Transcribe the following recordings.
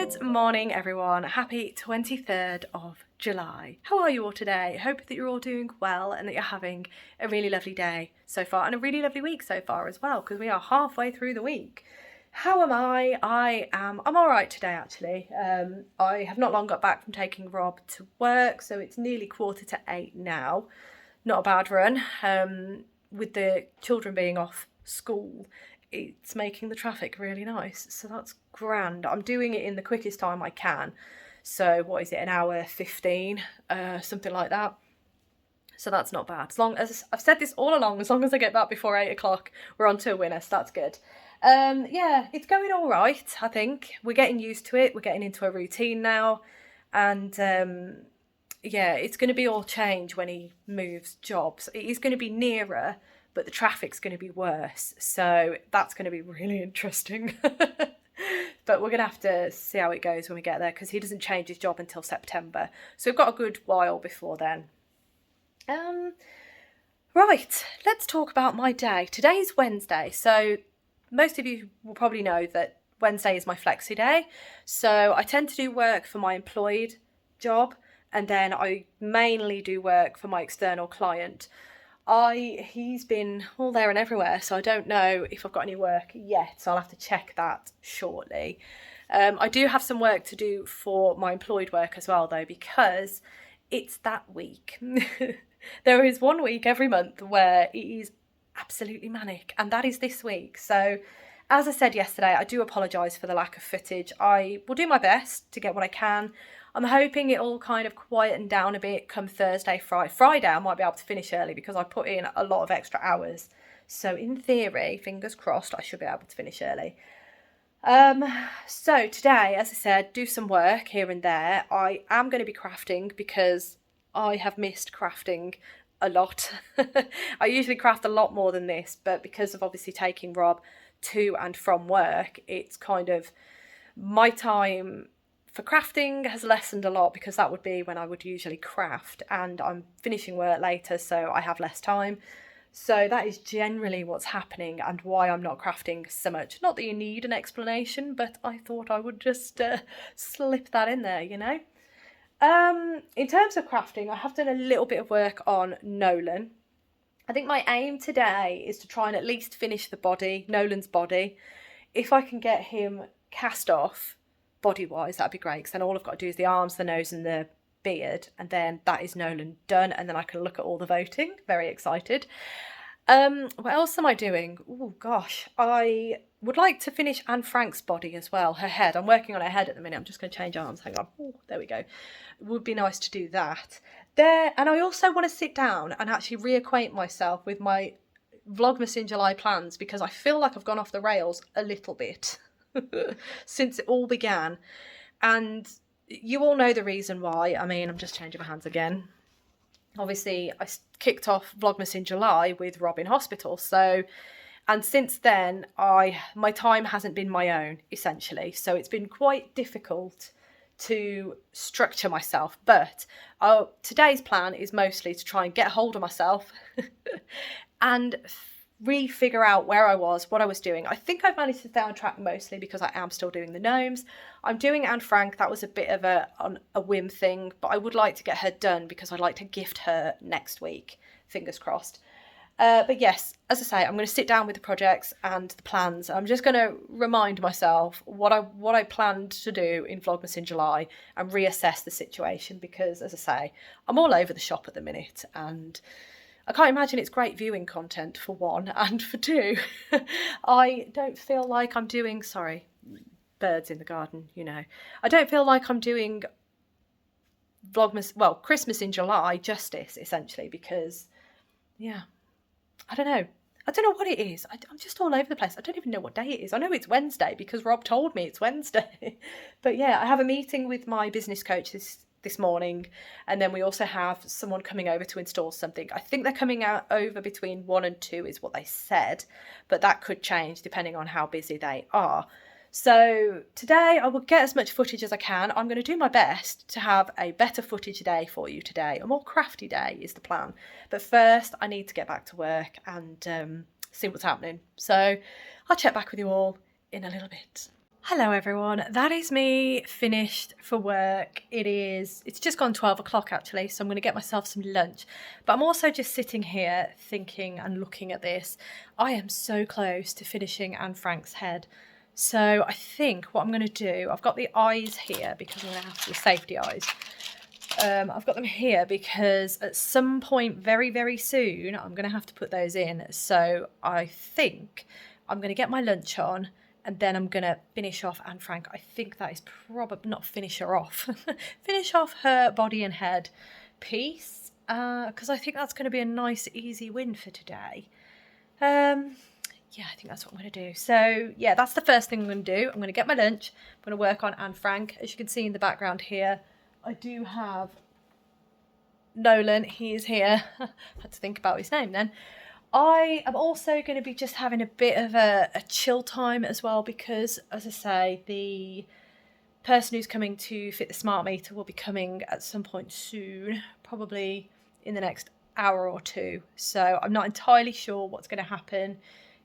Good morning everyone, happy 23rd of July. How are you all today? I hope that you're all doing well and that you're having a really lovely day so far and a really lovely week so far as well, because we are halfway through the week. How am I? I'm alright today actually. I have not long got back from taking Rob to work, so it's nearly 7:45 now. Not a bad run. With the children being off school, it's making the traffic really nice, so that's grand. I'm doing it in the quickest time I can, so what is it, an hour 15, something like that, so that's not bad. As long as I've said this all along, as long as I get back before 8 o'clock, we're on to a winner, so that's good. Yeah, it's going all right. I think we're getting used to it, we're getting into a routine now, and yeah, it's going to be all change when he moves jobs. It is going to be nearer, but the traffic's going to be worse, so that's going to be really interesting. But we're going to have to see how it goes when we get there, because he doesn't change his job until September, so we've got a good while before then. Right, let's talk about my day. Today's Wednesday, so most of you will probably know that Wednesday is my flexi day, so I tend to do work for my employed job, and then I mainly do work for my external client. He's been all there and everywhere, so I don't know if I've got any work yet, so I'll have to check that shortly. I do have some work to do for my employed work as well though, because it's that week. There is one week every month where it is absolutely manic, and that is this week. So as I said yesterday, I do apologise for the lack of footage. I will do my best to get what I can. I'm hoping it'll kind of quieten down a bit come Thursday, Friday. I might be able to finish early because I put in a lot of extra hours. So in theory, fingers crossed, I should be able to finish early. So today, as I said, do some work here and there. I am going to be crafting because I have missed crafting a lot. I usually craft a lot more than this, but because of obviously taking Rob to and from work, it's kind of my time for crafting has lessened a lot, because that would be when I would usually craft, and I'm finishing work later, so I have less time. So that is generally what's happening and why I'm not crafting so much. Not that you need an explanation, but I thought I would just slip that in there, you know. In terms of crafting, I have done a little bit of work on Nolan. I think my aim today is to try and at least finish the body, Nolan's body. If I can get him cast off body-wise, that'd be great, because then all I've got to do is the arms, the nose and the beard, and then that is Nolan done, and then I can look at all the voting. Very excited. What else am I doing? Oh gosh, I would like to finish Anne Frank's body as well, her head. I'm working on her head at the minute. I'm just going to change arms, hang on. Ooh, there we go. It would be nice to do that there. And I also want to sit down and actually reacquaint myself with my Vlogmas in July plans, because I feel like I've gone off the rails a little bit since it all began, and you all know the reason why. I mean, I'm just changing my hands again. Obviously I kicked off Vlogmas in July with Rob in hospital, so, and since then my time hasn't been my own essentially, so it's been quite difficult to structure myself. But today's plan is mostly to try and get hold of myself and re-figure out where I was, what I was doing. I think I've managed to stay on track mostly because I am still doing the gnomes. I'm doing Anne Frank. That was a bit of a whim thing, but I would like to get her done because I'd like to gift her next week. Fingers crossed. But yes, as I say, I'm going to sit down with the projects and the plans. I'm just going to remind myself what I planned to do in Vlogmas in July and reassess the situation, because as I say, I'm all over the shop at the minute, and I can't imagine it's great viewing content, for one, and for two, I don't feel like I'm doing, sorry, birds in the garden, you know. I don't feel like I'm doing Vlogmas, well, Christmas in July justice, essentially, because, yeah, I don't know. I don't know what it is. I'm just all over the place. I don't even know what day it is. I know it's Wednesday because Rob told me it's Wednesday. But yeah, I have a meeting with my business coach this morning, and then we also have someone coming over to install something. I think they're coming out over between 1 and 2 is what they said, but that could change depending on how busy they are. So today I will get as much footage as I can. I'm going to do my best to have a better footage day for you today. A more crafty day is the plan. But first I need to get back to work and see what's happening. So I'll check back with you all in a little bit. Hello everyone, that is me finished for work. It's just gone 12 o'clock actually, so I'm going to get myself some lunch. But I'm also just sitting here thinking and looking at this. I am so close to finishing Anne Frank's head. So I think what I'm going to do, I've got the eyes here because I'm going to have to, the safety eyes. I've got them here because at some point very, very soon, I'm going to have to put those in. So I think I'm going to get my lunch on and then I'm going to finish off Anne Frank. I think that is probably, not finish her off, finish off her body and head piece because I think that's going to be a nice, easy win for today. Yeah, I think that's what I'm going to do. So yeah, that's the first thing I'm going to do. I'm going to get my lunch. I'm going to work on Anne Frank. As you can see in the background here, I do have Nolan. He is here. Had to think about his name then. I am also going to be just having a bit of a chill time as well because, as I say, the person who's coming to fit the smart meter will be coming at some point soon, probably in the next hour or two. So I'm not entirely sure what's going to happen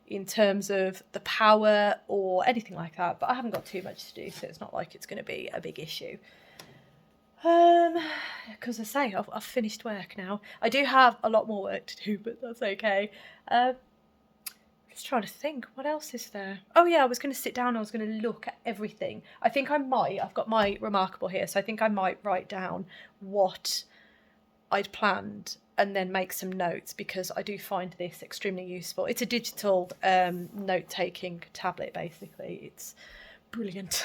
in terms of the power or anything like that, but I haven't got too much to do, so it's not like it's going to be a big issue. Because I say I've finished work now. I do have a lot more work to do, but that's okay. Just trying to think, what else is there? Oh yeah, I was going to sit down, I was going to look at everything. I think I might, I've got my Remarkable here, so I think I might write down what I'd planned and then make some notes because I do find this extremely useful. It's a digital note-taking tablet basically. It's brilliant.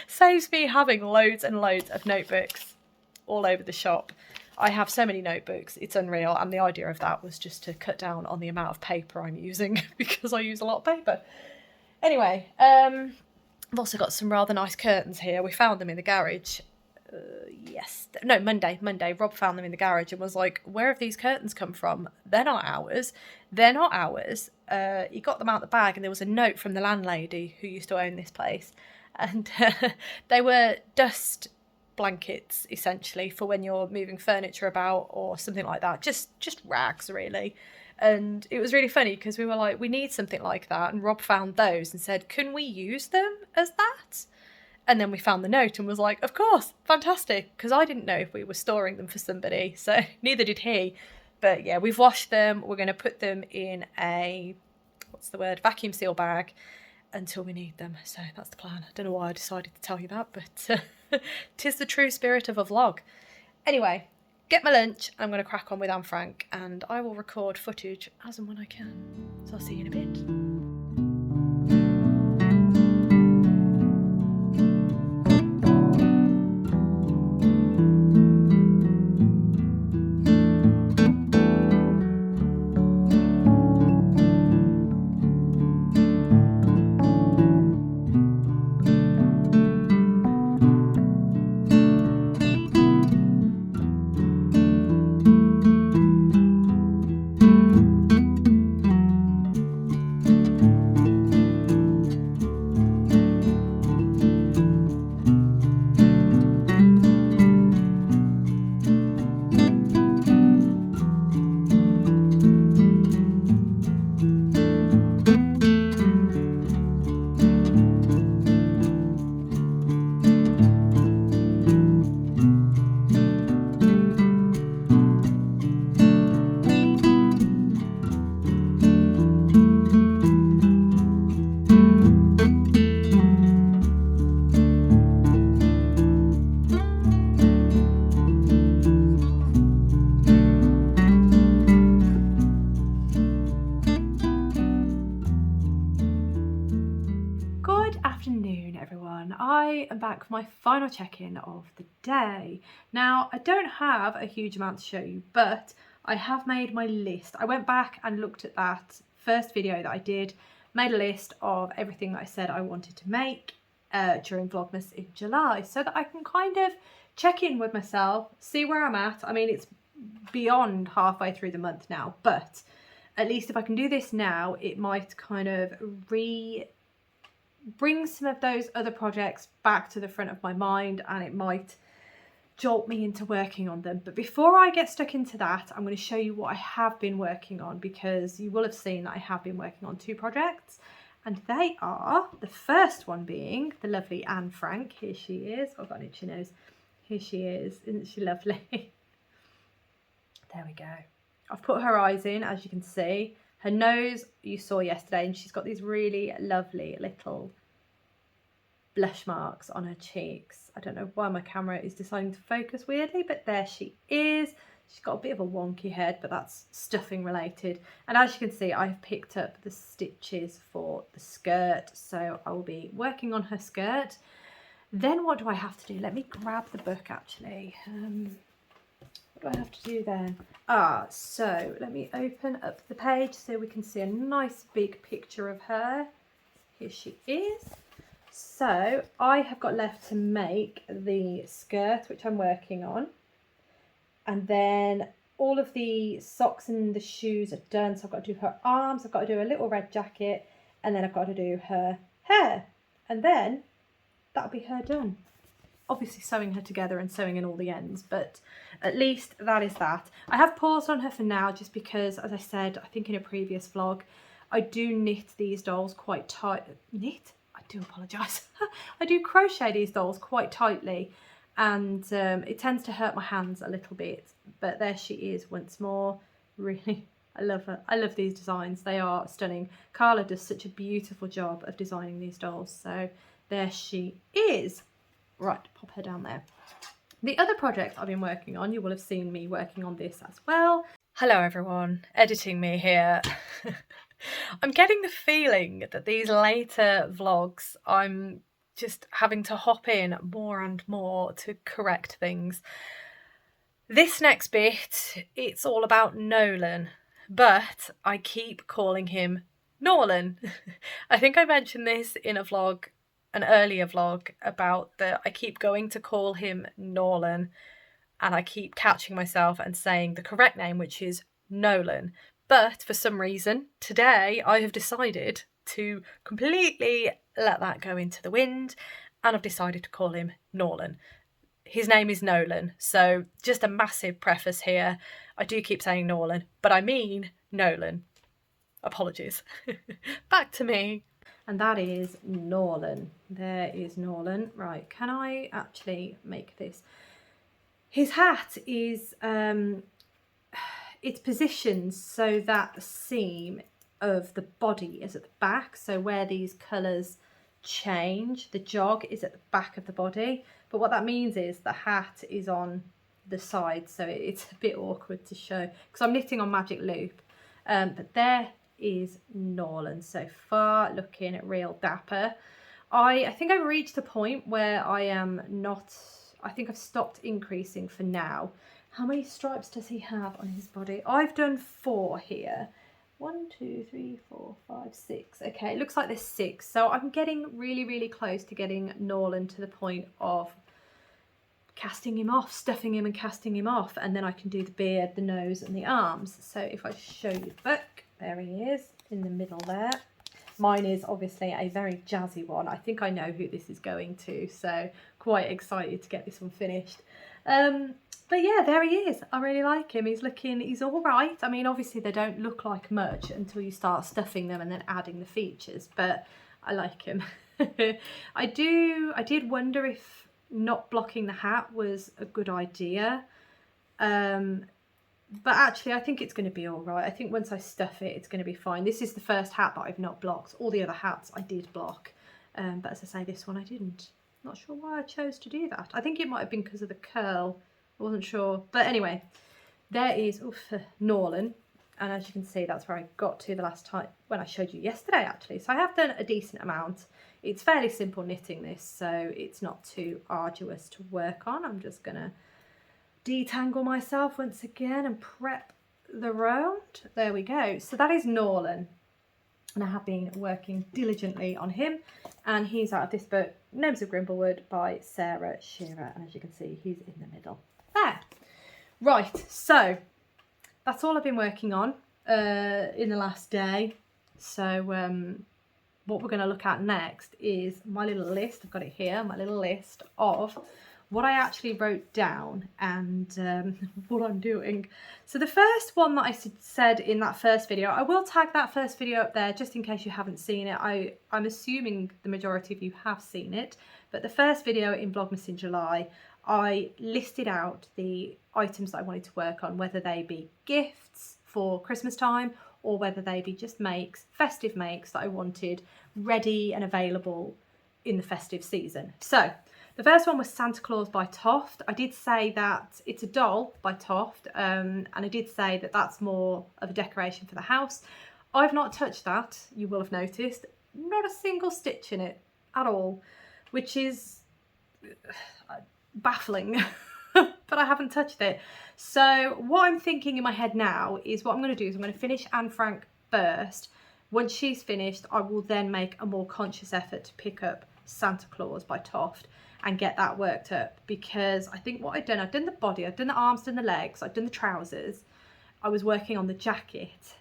Saves me having loads and loads of notebooks all over the shop. I have so many notebooks, it's unreal, and the idea of that was just to cut down on the amount of paper I'm using because I use a lot of paper. Anyway, I've also got some rather nice curtains here. We found them in the garage. Monday. Rob found them in the garage and was like, where have these curtains come from? They're not ours. He got them out the bag and there was a note from the landlady who used to own this place, and they were dust blankets essentially for when you're moving furniture about or something like that, just rags really. And it was really funny because we were like, we need something like that, and Rob found those and said, can we use them as that? And then we found the note and was like, of course, fantastic, because I didn't know if we were storing them for somebody, so neither did he. But yeah, we've washed them. We're going to put them in a, vacuum seal bag until we need them. So that's the plan. I don't know why I decided to tell you that, but 'tis the true spirit of a vlog. Anyway, get my lunch. I'm going to crack on with Anne Frank and I will record footage as and when I can. So I'll see you in a bit. I am back for my final check-in of the day. Now, I don't have a huge amount to show you, but I have made my list. I went back and looked at that first video that I did, made a list of everything that I said I wanted to make during Vlogmas in July, so that I can kind of check in with myself, see where I'm at. I mean, it's beyond halfway through the month now, but at least if I can do this now, it might kind of bring some of those other projects back to the front of my mind, and it might jolt me into working on them. But before I get stuck into that, I'm going to show you what I have been working on, because you will have seen that I have been working on 2 projects, And they are, the first one being the lovely Anne Frank. Here she is. Oh, I've got an itchy nose. Here she is. Isn't she lovely? There we go. I've put her eyes in, as you can see. Her nose you saw yesterday, and she's got these really lovely little blush marks on her cheeks. I don't know why my camera is deciding to focus weirdly, but there she is. She's got a bit of a wonky head, but that's stuffing related. And as you can see, I've picked up the stitches for the skirt, so I will be working on her skirt. Then what do I have to do? Let me grab the book actually. What do I have to do then? So let me open up the page so we can see a nice big picture of her. Here she is. So I have got left to make the skirt, which I'm working on. And then all of the socks and the shoes are done. So I've got to do her arms, I've got to do a little red jacket, and then I've got to do her hair. And then that'll be her done. Obviously sewing her together and sewing in all the ends, but at least that is that. I have paused on her for now just because, as I said, I think in a previous vlog, I do knit these dolls quite tight. Knit? I do apologise. I do crochet these dolls quite tightly, and it tends to hurt my hands a little bit. But there she is once more. Really, I love her. I love these designs. They are stunning. Carla does such a beautiful job of designing these dolls. So there she is. Right, pop her down there. The other project I've been working on, you will have seen me working on this as well. Hello everyone, editing me here. I'm getting the feeling that these later vlogs, I'm just having to hop in more and more to correct things. This next bit, it's all about Nolan, but I keep calling him Norlan. I think I mentioned this in a vlog, an earlier vlog, about that I keep going to call him Norlan and I keep catching myself and saying the correct name, which is Nolan. But for some reason today I have decided to completely let that go into the wind, and I've decided to call him Norlan. His name is Nolan, so just a massive preface here. I do keep saying Norlan, but I mean Nolan. Apologies. Back to me. And that is Norlan. There is Norlan. Right, can I actually make this? His hat is, it's positioned so that the seam of the body is at the back. So where these colours change, the jog is at the back of the body. But what that means is the hat is on the side. So it's a bit awkward to show because I'm knitting on magic loop. But there is Norlan so far, looking real dapper. I think I've reached a point where I am not, I think I've stopped increasing for now. How many stripes does he have on his body? I've done 4 here. 1, 2, 3, 4, 5, 6. Okay, it looks like there's 6. So I'm getting really close to getting Norlan to the point of casting him off, stuffing him and casting him off, and then I can do the beard, the nose and the arms. So if I show you the book, there he is in the middle there. Mine is obviously a very jazzy one. I think I know who this is going to, so quite excited to get this one finished. But yeah, there he is. I really like him. He's all right. I mean, obviously they don't look like much until you start stuffing them and then adding the features, but I like him. I did wonder if not blocking the hat was a good idea. But actually I think it's going to be all right. I think once I stuff it, it's going to be fine. This is the first hat that I've not blocked. All the other hats I did block. But as I say, this one I didn't. Not sure why I chose to do that. I think it might have been because of the curl. I wasn't sure. But anyway, there is Norlan. And as you can see, that's where I got to the last time when I showed you yesterday, actually. So I have done a decent amount. It's fairly simple knitting this, so it's not too arduous to work on. I'm just going to detangle myself once again and prep the round. There we go. So that is Norlan, and I have been working diligently on him, and he's out of this book, Gnomes of Grimblewood by Sarah Shearer, and as you can see, he's in the middle there. Right, so that's all I've been working on in the last day. So what we're going to look at next is my little list. I've got it here, my little list of what I actually wrote down and what I'm doing. So the first one that I said in that first video, I will tag that first video up there just in case you haven't seen it. I'm assuming the majority of you have seen it, but the first video in Vlogmas in July, I listed out the items that I wanted to work on, whether they be gifts for Christmas time or whether they be just makes, festive makes that I wanted ready and available in the festive season. So the first one was Santa Claus by Toft. I did say that it's a doll by Toft, and I did say that that's more of a decoration for the house. I've not touched that, you will have noticed. Not a single stitch in it at all, which is baffling, but I haven't touched it. So what I'm thinking in my head now is what I'm going to do is I'm going to finish Anne Frank first. Once she's finished, I will then make a more conscious effort to pick up Santa Claus by Toft and get that worked up, because I think what I've done the body, I've done the arms, done the legs, I've done the trousers, I was working on the jacket.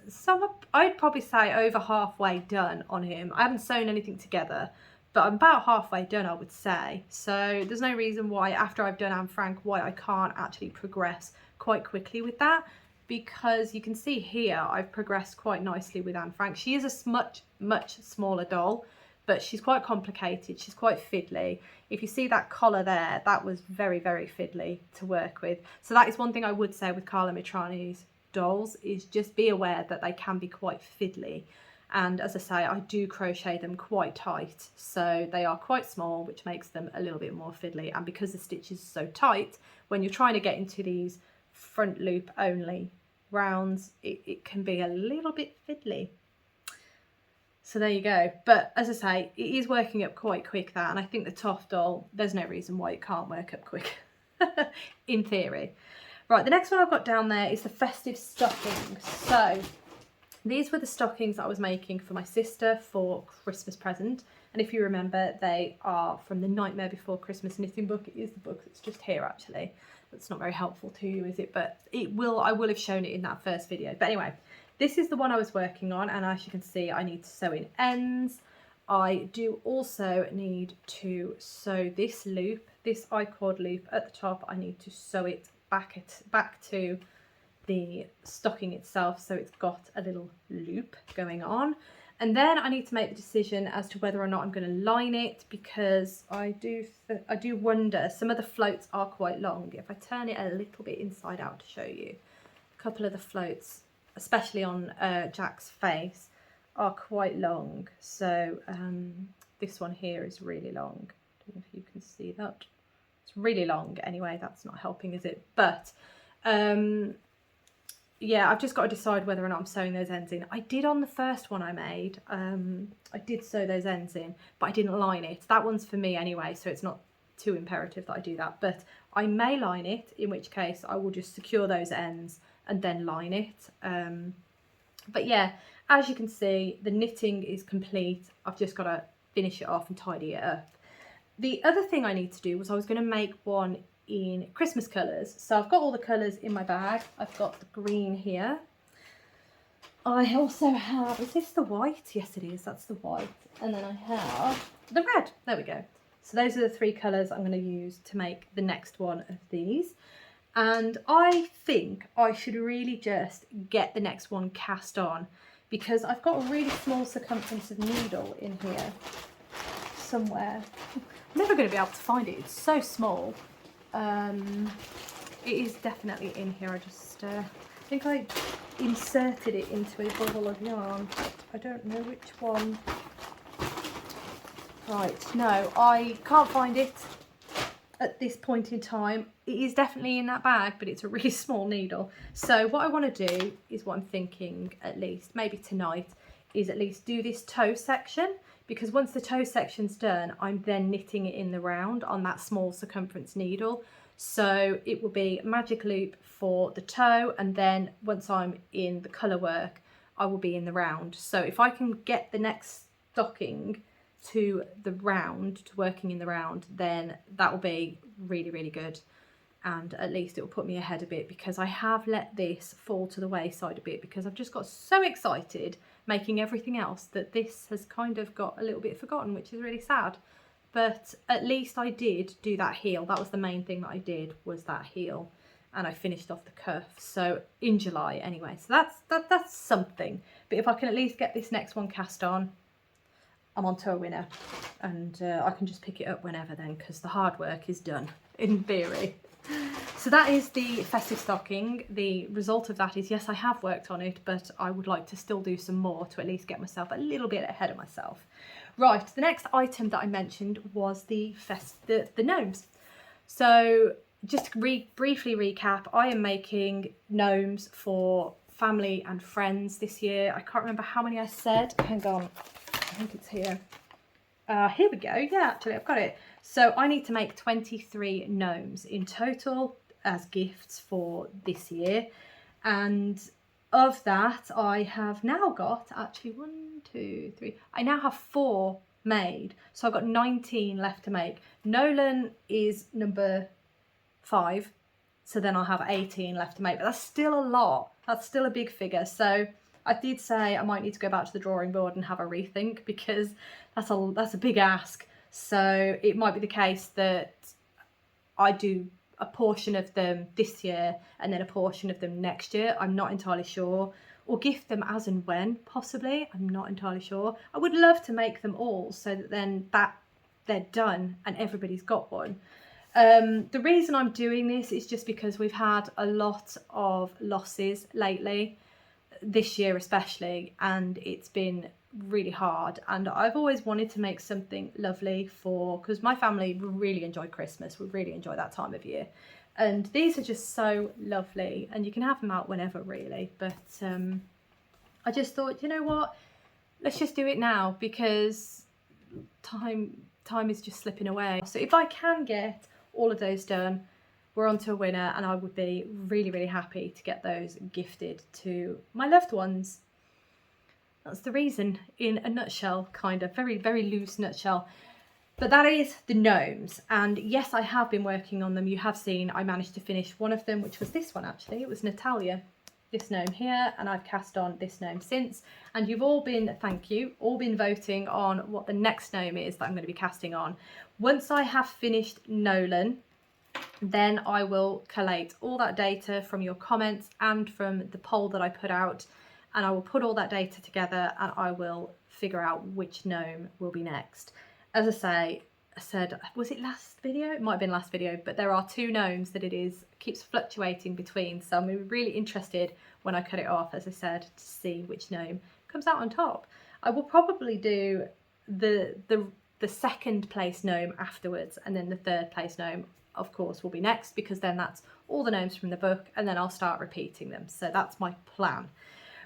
So I'd probably say over halfway done on him. I haven't sewn anything together, but I'm about halfway done, I would say. So there's no reason why after I've done Anne Frank why I can't actually progress quite quickly with that, because you can see here I've progressed quite nicely with Anne Frank. She is a much smaller doll, but she's quite complicated, she's quite fiddly. If you see that collar there, that was very fiddly to work with. So that is one thing I would say with Carla Mitrani's dolls, is just be aware that they can be quite fiddly. And as I say, I do crochet them quite tight, so they are quite small, which makes them a little bit more fiddly. And because the stitch is so tight, when you're trying to get into these front loop only rounds, it can be a little bit fiddly. So there you go. But as I say, it is working up quite quick, that, and I think the Toft doll, there's no reason why it can't work up quick, in theory. Right, the next one I've got down there is the festive stockings. So these were the stockings that I was making for my sister for Christmas present. And if you remember, they are from the Nightmare Before Christmas knitting book. It is the book that's just here, actually. That's not very helpful to you, is it? But I will have shown it in that first video. But anyway, this is the one I was working on, and as you can see, I need to sew in ends. I do also need to sew this loop, this I-cord loop at the top. I need to sew it back to the stocking itself, so it's got a little loop going on. And then I need to make the decision as to whether or not I'm going to line it, because I do wonder, some of the floats are quite long. If I turn it a little bit inside out to show you, a couple of the floats, especially on Jack's face, are quite long. So this one here is really long. I don't know if you can see that. It's really long. Anyway, that's not helping, is it? But yeah, I've just got to decide whether or not I'm sewing those ends in. I did on the first one I made. I did sew those ends in, but I didn't line it. That one's for me anyway, so it's not too imperative that I do that. But I may line it, in which case I will just secure those ends and then line it. But yeah, as you can see, the knitting is complete. I've just got to finish it off and tidy it up. The other thing I need to do was I was going to make one in Christmas colours. So I've got all the colours in my bag. I've got the green here. I also have, is this the white? Yes it is, that's the white. And then I have the red. There we go. So those are the three colours I'm going to use to make the next one of these. And I think I should really just get the next one cast on, because I've got a really small circumference of needle in here somewhere. I'm never going to be able to find it, it's so small. It is definitely in here. I just think I inserted it into a bundle of yarn, but I don't know which one. Right, no, I can't find it at this point in time. It is definitely in that bag, but it's a really small needle. So what I want to do is, what I'm thinking, at least maybe tonight, is at least do this toe section, because once the toe section's done, I'm then knitting it in the round on that small circumference needle. So it will be magic loop for the toe, and then once I'm in the colour work, I will be in the round. So if I can get the next stocking to the round, to working in the round, then that will be really good, and at least it will put me ahead a bit, because I have let this fall to the wayside a bit because I've just got so excited making everything else that this has kind of got a little bit forgotten, which is really sad. but at least I did do that heel. That was the main thing that I did, was that heel, and I finished off the cuff. So in July anyway, so that's something. But if I can at least get this next one cast on, I'm on to a winner, and I can just pick it up whenever then, because the hard work is done in theory. So that is the festive stocking. The result of that is, yes, I have worked on it, but I would like to still do some more to at least get myself a little bit ahead of myself. Right, the next item that I mentioned was the gnomes. So just to briefly recap, I am making gnomes for family and friends this year. I can't remember how many I said. Hang on, I think it's here. Here we go. Yeah, actually, I've got it. So I need to make 23 gnomes in total as gifts for this year. And of that, I have now got actually 1, 2, 3. I now have 4 made. So I've got 19 left to make. Nolan is number 5. So then I'll have 18 left to make. But that's still a lot. That's still a big figure. So I did say I might need to go back to the drawing board and have a rethink, because that's a big ask. So it might be the case that I do a portion of them this year and then a portion of them next year. I'm not entirely sure. Or gift them as and when, possibly. I'm not entirely sure. I would love to make them all so that then they're done and everybody's got one. The reason I'm doing this is just because we've had a lot of losses lately, this year especially, and it's been really hard. And I've always wanted to make something lovely because my family really enjoy Christmas. We really enjoy that time of year, and these are just so lovely, and you can have them out whenever really. But I just thought, you know what, let's just do it now, because time is just slipping away. So if I can get all of those done, we're on to a winner, and I would be really, really happy to get those gifted to my loved ones. That's the reason, in a nutshell, kind of, very, very loose nutshell. But that is the gnomes, and yes, I have been working on them. You have seen I managed to finish one of them, which was this one actually. It was Natalia, this gnome here, and I've cast on this gnome since. And you've all been, thank you, all been voting on what the next gnome is that I'm going to be casting on. Once I have finished Nolan, then I will collate all that data from your comments and from the poll that I put out, and I will put all that data together, and I will figure out which gnome will be next. As I said, was it last video? It might have been last video, but there are 2 gnomes that keeps fluctuating between, so I'm really interested when I cut it off, as I said, to see which gnome comes out on top. I will probably do the second place gnome afterwards, and then the third place gnome, of course, will be next, because then that's all the gnomes from the book, and then I'll start repeating them. So that's my plan.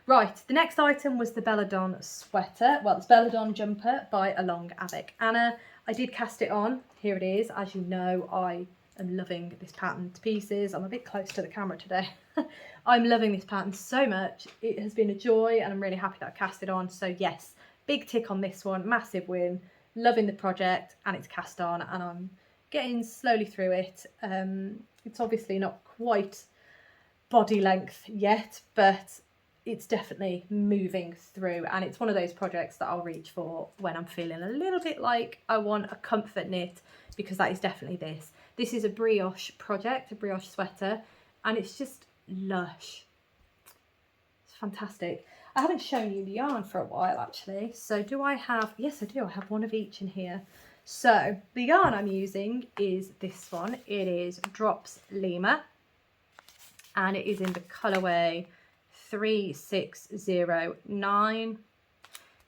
Right, the next item was the Belladon sweater. Well, it's Belladon jumper by Along Avec Anna. I did cast it on. Here it is. As you know, I am loving this pattern to pieces. I'm a bit close to the camera today. I'm loving this pattern so much. It has been a joy, and I'm really happy that I cast it on. So yes, big tick on this one, massive win. Loving the project, and it's cast on, and I'm getting slowly through it. It's obviously not quite body length yet, but it's definitely moving through, and it's one of those projects that I'll reach for when I'm feeling a little bit like I want a comfort knit, because that is definitely this. This is a brioche project, a brioche sweater, and it's just lush. It's fantastic. I haven't shown you the yarn for a while actually, so do I have, yes I do, I have one of each in here. So the yarn I'm using is this one. It is Drops Lima, and it is in the colourway 3609,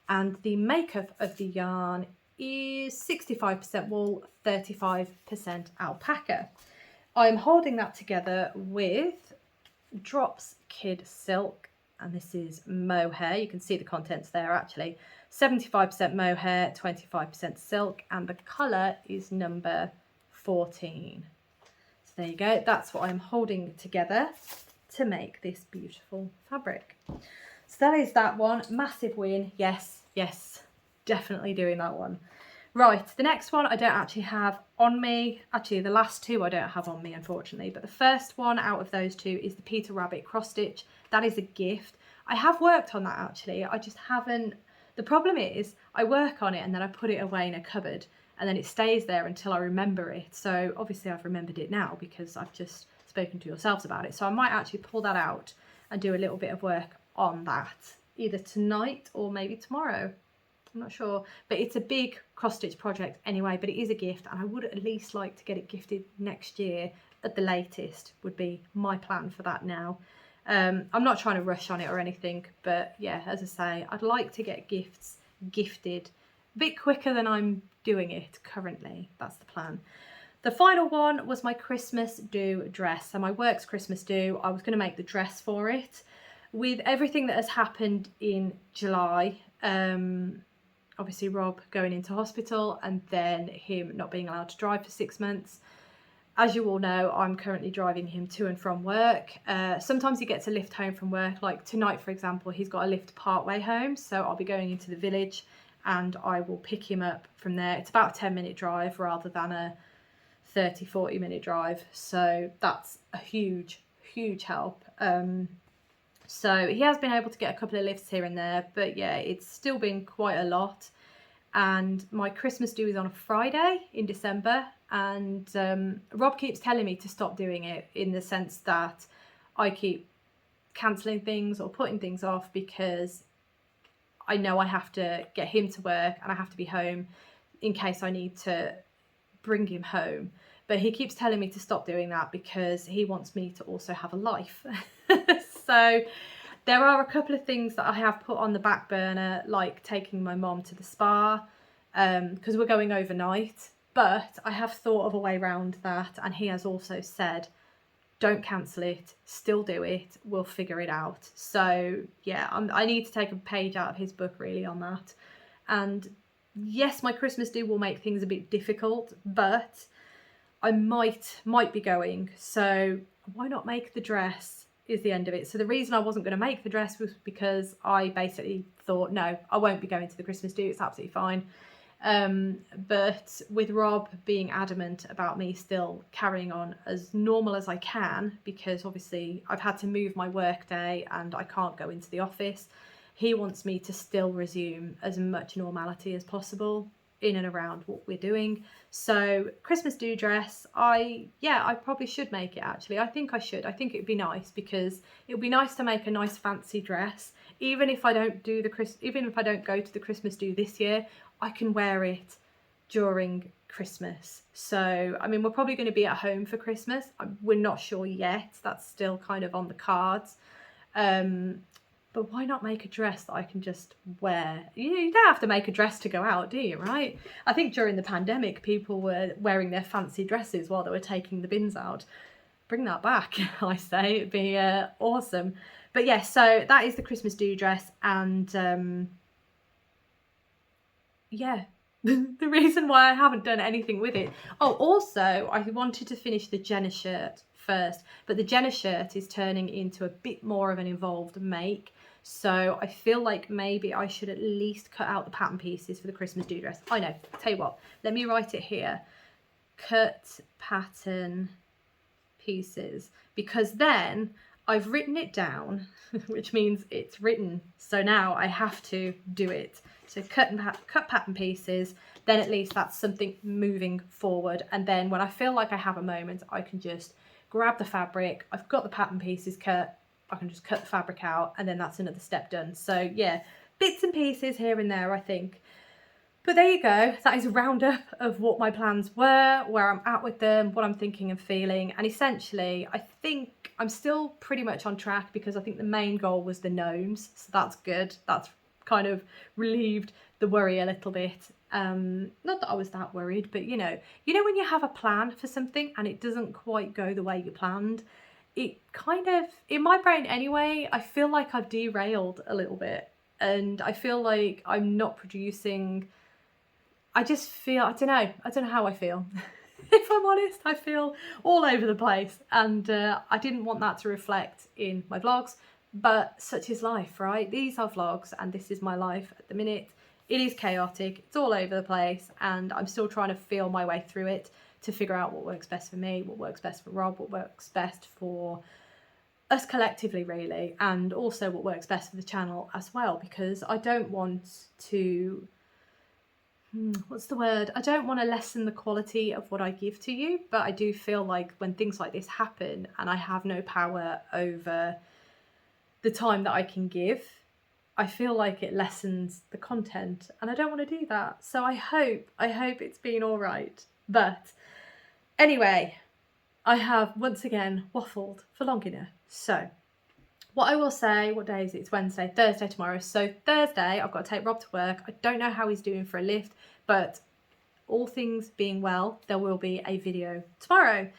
and the makeup of the yarn is 65% wool, 35% alpaca. I'm holding that together with Drops Kid Silk, and this is mohair. You can see the contents there actually. 75% mohair, 25% silk, and the colour is number 14. So there you go, that's what I'm holding together to make this beautiful fabric. So that is that one. Massive win. Yes, definitely doing that one. Right, the next one I don't actually have on me. Actually, the last 2 I don't have on me, unfortunately, but the first one out of those 2 is the Peter Rabbit cross stitch. That is a gift. I have worked on that actually, I just haven't, The problem is I work on it and then I put it away in a cupboard and then it stays there until I remember it. So obviously I've remembered it now because I've just spoken to yourselves about it. So I might actually pull that out and do a little bit of work on that either tonight or maybe tomorrow. I'm not sure, but it's a big cross-stitch project anyway, but it is a gift and I would at least like to get it gifted next year at the latest would be my plan for that now. I'm not trying to rush on it or anything, but yeah, as I say, I'd like to get gifts gifted a bit quicker than I'm doing it currently. That's the plan. The final one was my Christmas do dress. So my work's Christmas do, I was going to make the dress for it. With everything that has happened in July, obviously Rob going into hospital and then him not being allowed to drive for 6 months. As you all know, I'm currently driving him to and from work. Sometimes he gets a lift home from work. Like tonight, for example, he's got a lift part way home. So I'll be going into the village and I will pick him up from there. It's about a 10-minute drive rather than a 30-40 minute drive. So that's a huge, huge help. So he has been able to get a couple of lifts here and there. But yeah, it's still been quite a lot. And my Christmas do is on a Friday in December, and Rob keeps telling me to stop doing it in the sense that I keep cancelling things or putting things off because I know I have to get him to work and I have to be home in case I need to bring him home. But he keeps telling me to stop doing that because he wants me to also have a life. So there are a couple of things that I have put on the back burner, like taking my mom to the spa, because we're going overnight. But I have thought of a way around that, and he has also said, don't cancel it, still do it, we'll figure it out. So yeah, I need to take a page out of his book really on that. And yes, my Christmas do will make things a bit difficult, but I might be going. So why not make the dress is the end of it. So the reason I wasn't going to make the dress was because I basically thought, no, I won't be going to the Christmas do, it's absolutely fine. But with Rob being adamant about me still carrying on as normal as I can, because obviously I've had to move my work day and I can't go into the office, he wants me to still resume as much normality as possible in and around what we're doing. So Christmas do dress, I probably should make it actually. I think I should. I think it'd be nice because it would be nice to make a nice fancy dress. Even if I don't go to the Christmas do this year, I can wear it during Christmas. So I mean, we're probably going to be at home for Christmas. We're not sure yet. That's still kind of on the cards. But why not make a dress that I can just wear? You don't have to make a dress to go out, do you, right? I think during the pandemic, people were wearing their fancy dresses while they were taking the bins out. Bring that back, I say. It'd be awesome. But yeah, so that is the Christmas do dress. And yeah, the reason why I haven't done anything with it. Oh, also, I wanted to finish the Jenna shirt first. But the Jenna shirt is turning into a bit more of an involved make. So I feel like maybe I should at least cut out the pattern pieces for the Christmas do dress. I know, tell you what, let me write it here. Cut pattern pieces. Because then I've written it down, which means it's written. So now I have to do it. So cut pattern pieces, then at least that's something moving forward. And then when I feel like I have a moment, I can just grab the fabric. I've got the pattern pieces cut. I can just cut the fabric out and then that's another step done. So yeah, bits and pieces here and there, I think. But there you go. That is a roundup of what my plans were, where I'm at with them, what I'm thinking and feeling. And essentially, I think I'm still pretty much on track because I think the main goal was the gnomes. So that's good. That's kind of relieved the worry a little bit. Not that I was that worried, but you know when you have a plan for something and it doesn't quite go the way you planned, it kind of, in my brain anyway, I feel like I've derailed a little bit and I feel like I'm not producing. I just feel, I don't know how I feel. If I'm honest, I feel all over the place and I didn't want that to reflect in my vlogs, but such is life, right? These are vlogs and this is my life at the minute. It is chaotic, it's all over the place and I'm still trying to feel my way through it to figure out what works best for me, what works best for Rob, what works best for us collectively really, and also what works best for the channel as well, because I don't want to what's the word? I don't want to lessen the quality of what I give to you, but I do feel like when things like this happen and I have no power over the time that I can give, I feel like it lessens the content, and I don't want to do that. So I hope it's been all right. But anyway, I have once again waffled for long enough. So what I will say, what day is it? It's Wednesday, Thursday tomorrow. So Thursday, I've got to take Rob to work. I don't know how he's doing for a lift, but all things being well, there will be a video tomorrow.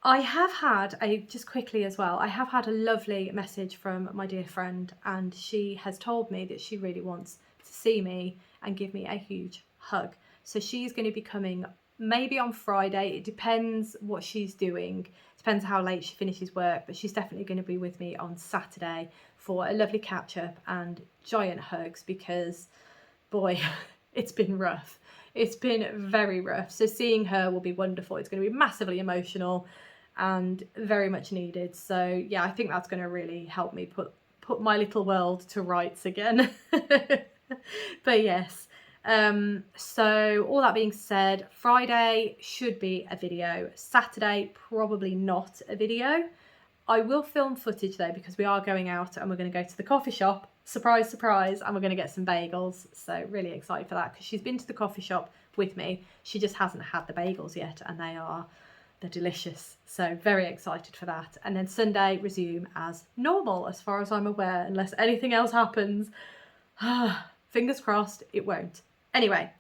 I have had just quickly as well, I have had a lovely message from my dear friend, and she has told me that she really wants to see me and give me a huge hug. So she's going to be coming maybe on Friday. It depends what she's doing. Depends how late she finishes work, but she's definitely going to be with me on Saturday for a lovely catch up and giant hugs, because boy, it's been rough. It's been very rough. So seeing her will be wonderful. It's going to be massively emotional and very much needed. So yeah, I think that's going to really help me put my little world to rights again. But yes, so all that being said, Friday should be a video. Saturday, probably not a video. I will film footage though, because we are going out and we're going to go to the coffee shop. Surprise, surprise. And we're going to get some bagels. So really excited for that, because she's been to the coffee shop with me. She just hasn't had the bagels yet, and they're delicious. So very excited for that. And then Sunday resume as normal as far as I'm aware, unless anything else happens. Fingers crossed it won't. Anyway,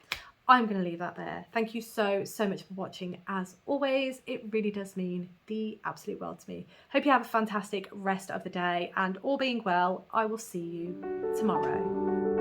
I'm going to leave that there. Thank you so much for watching. As always, it really does mean the absolute world to me. Hope you have a fantastic rest of the day, and all being well, I will see you tomorrow.